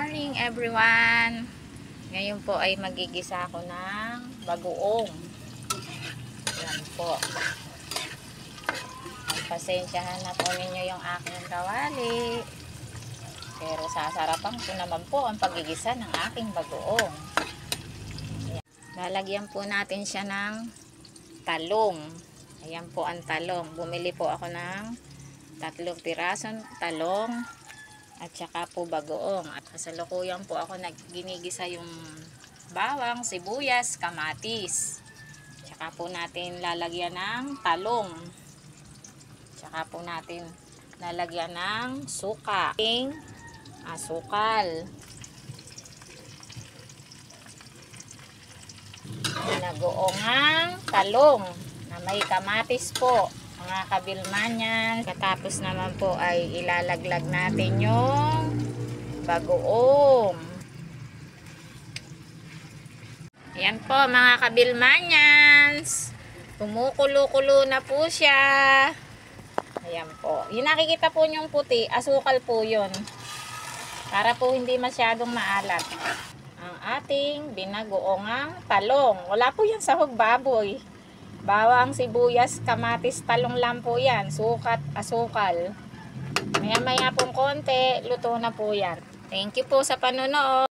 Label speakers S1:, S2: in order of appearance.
S1: morning everyone! Ngayon po ay magigisa ako ng bagoong. Yan po. Pasensyahan na po ninyo yung aking kawali. Pero sasarapan ko naman po ang pagigisa ng aking bagoong. Ayan. Lalagyan po natin siya ng talong. Ayan po ang talong. Bumili po ako ng 3 pirasong talong at saka po bagoong. At kasalukuyan po ako ginigisa yung bawang, sibuyas, kamatis. Tsaka po natin lalagyan ng talong. Tsaka po natin lalagyan ng suka, asukal, nagoongang talong na may kamatis po, mga kabilmanyan. Katapos naman po ay ilalaglag natin yung bagoong. Ayan po mga kabilmanyans, kumukulo-kulo na po siya. Ayan po, yung nakikita po yung puti, asukal po yun, para po hindi masyadong maalat ang ating binagoongang talong. Wala po yan sahog baboy. Bawang, sibuyas, kamatis, talong lang po yan. Sukat, asukal. Maya-maya pong konti, luto na po yan. Thank you po sa panonood.